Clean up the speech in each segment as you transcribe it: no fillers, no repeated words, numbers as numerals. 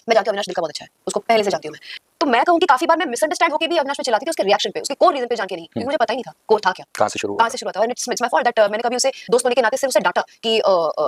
मैं जानती हूँ अविनाश दिल का बहुत अच्छा है, उसको पहले से जानती हूँ मैं। तो मैं कहूँ कि काफी बार मैं मिसअंडरस्टैंड होकर भी अविनाश पे चिल्लाती थी उसके रिएक्शन पे, उसके कोर रीजन पे जान के नहीं, क्योंकि मुझे पता ही नहीं था कोर था क्या, कहाँ से शुरू हुआ था। And it's my fault that मैंने कभी उसे दोस्त होने के नाते सिर्फ उसे डांटा कि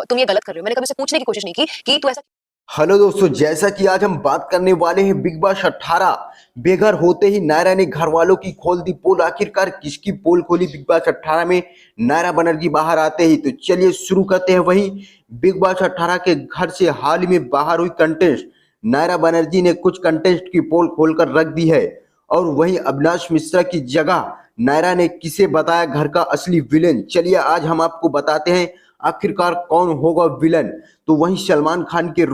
तुम ये गलत कर रहे हो। मैंने कभी उसे पूछने की कोशिश नहीं की कि तू ऐसा। हेलो दोस्तों, जैसा कि आज हम बात करने वाले हैं बिग बॉस 18। बेघर होते ही नायरा ने घर वालों की खोल दी पोल। आखिरकार किसकी पोल खोली बिग बॉस 18 में? नायरा बनर्जी बाहर आते ही तो चलिए शुरू करते हैं। वहीं बिग बॉस 18 के घर से हाल ही में बाहर हुई कंटेस्ट, नायरा बनर्जी ने कुछ कंटेस्ट की पोल खोलकर रख दी है। और वहीं अविनाश मिश्रा की जगह नायरा ने किसे बताया घर का असली विलेन? चलिए आज हम आपको बताते हैं आखिरकार कौन होगा विलन। तो वहीं सलमान खान के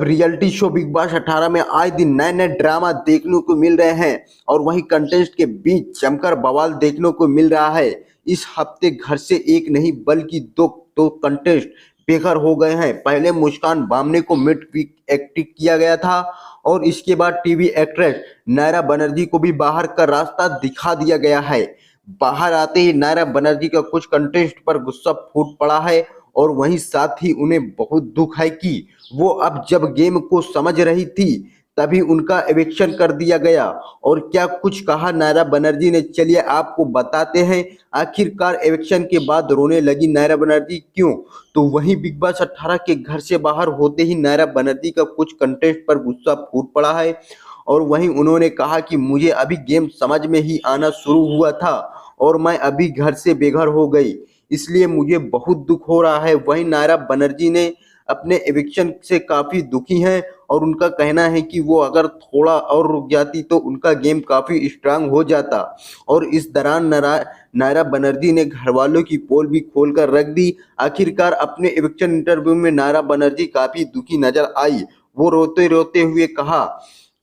रियलिटी शो बिग बॉस 18 में आए दिन नए नए ड्रामा देखने को मिल रहे हैं और वहीं कंटेस्ट के बीच जमकर बवाल देखने को मिल रहा है। इस हफ्ते घर से एक नहीं बल्कि दो कंटेस्ट बेघर हो गए हैं। पहले मुस्कान बामने को मिड वीक एक्टिव किया गया था और इसके बाद टीवी एक्ट्रेस नायरा बनर्जी को भी बाहर का रास्ता दिखा दिया गया है। बाहर आते ही नायरा बनर्जी का कुछ कंटेस्ट पर गुस्सा फूट पड़ा है और वहीं साथ ही उन्हें बहुत दुख है कि वो अब जब गेम को समझ रही थी तभी उनका एविक्शन कर दिया गया। और क्या कुछ कहा नायरा बनर्जी ने, चलिए आपको बताते हैं। आखिरकार एविक्शन के बाद रोने लगी नायरा बनर्जी क्यों? तो वहीं बिग बॉस 18 के घर से बाहर होते ही नायरा बनर्जी का कुछ कंटेस्ट पर गुस्सा फूट पड़ा है और वहीं उन्होंने कहा कि मुझे अभी गेम समझ में ही आना शुरू हुआ था और मैं अभी घर से बेघर हो गई, इसलिए मुझे बहुत दुख हो रहा है। वहीं नायरा बनर्जी ने अपने एविक्शन से काफी दुखी हैं और उनका कहना है कि वो अगर थोड़ा और रुक जाती तो उनका गेम काफी स्ट्रांग हो जाता। और इस दौरान नायरा बनर्जी ने घरवालों की पोल भी खोल कर रख दी। आखिरकार अपने एविक्शन इंटरव्यू में नायरा बनर्जी काफी दुखी नजर आई। वो रोते रोते हुए कहा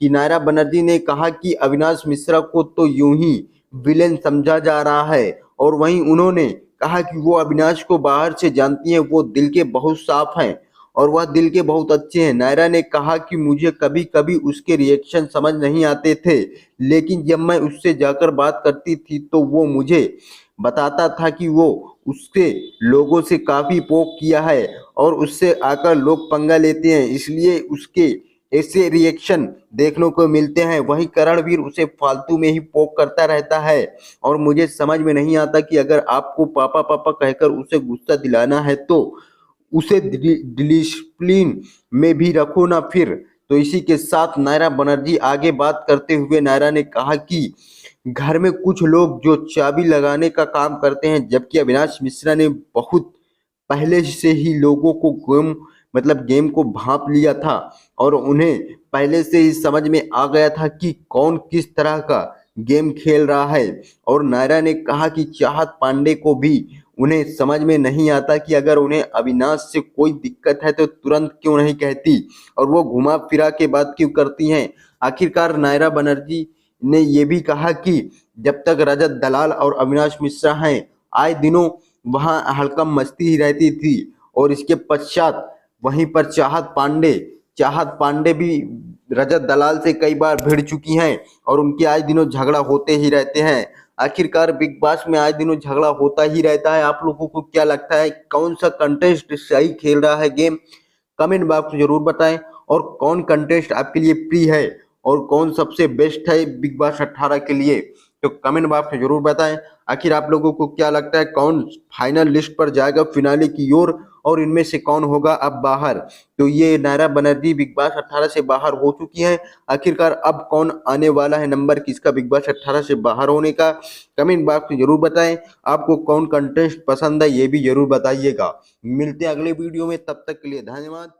कि नायरा बनर्जी ने कहा कि अविनाश मिश्रा को तो यूं ही विलेन समझा जा रहा है और वहीं उन्होंने कहा कि वो अविनाश को बाहर से जानती हैं, वो दिल के बहुत साफ हैं और वह दिल के बहुत अच्छे हैं। नायरा ने कहा कि मुझे कभी कभी उसके रिएक्शन समझ नहीं आते थे, लेकिन जब मैं उससे जाकर बात करती थी तो वो मुझे बताता था कि वो उसके लोगों से काफी पोक किया है और उससे आकर लोग पंगा लेते हैं, इसलिए उसके ऐसे रिएक्शन देखने को मिलते हैं। वहीं करणवीर उसे फालतू में ही पोक करता रहता है और मुझे समझ में नहीं आता कि अगर आपको पापा पापा कहकर उसे गुस्सा दिलाना है तो उसे डिसिप्लिन में भी रखो ना फिर। तो इसी के साथ नायरा बनर्जी आगे बात करते हुए नायरा ने कहा कि घर में कुछ लोग जो चाबी लगाने का काम करते हैं, जबकि अविनाश मिश्रा ने बहुत पहले से ही लोगों को गेम को भांप लिया था और उन्हें पहले से ही समझ में आ गया था कि कौन किस तरह का गेम खेल रहा है। और नायरा ने कहा कि चाहत पांडे को भी उन्हें समझ में नहीं आता कि अगर उन्हें अविनाश से कोई दिक्कत है तो तुरंत क्यों नहीं कहती और वो घुमा फिरा के बात क्यों करती हैं। आखिरकार नायरा बनर्जी ने यह भी कहा कि जब तक रजत दलाल और अविनाश मिश्रा हैं आए दिनों वहां हड़कंप मस्ती ही रहती थी और इसके पश्चात वहीं पर चाहत पांडे भी रजत दलाल से कई बार भिड़ चुकी हैं और उनके आज दिनों झगड़ा होते ही रहते हैं। आखिरकार बिग बॉस में आज दिनों झगड़ा होता ही रहता है। आप लोगों को क्या लगता है, कौन सा कंटेस्ट सही खेल रहा है गेम? कमेंट बॉक्स में जरूर बताएं। और कौन कंटेस्ट आपके लिए प्रिय है और कौन सबसे बेस्ट है बिग बॉस 18 के लिए, तो कमेंट बॉक्स में जरूर बताएं। आखिर आप लोगों को क्या लगता है कौन फाइनल लिस्ट पर जाएगा फिनाले की ओर और इनमें से कौन होगा अब बाहर? तो ये नायरा बनर्जी बिग बॉस 18 से बाहर हो चुकी हैं। आखिरकार अब कौन आने वाला है नंबर किसका बिग बॉस 18 से बाहर होने का? कमेंट बॉक्स में जरूर बताएं। आपको कौन कंटेस्ट पसंद है ये भी जरूर बताइएगा। मिलते हैं अगले वीडियो में, तब तक के लिए धन्यवाद।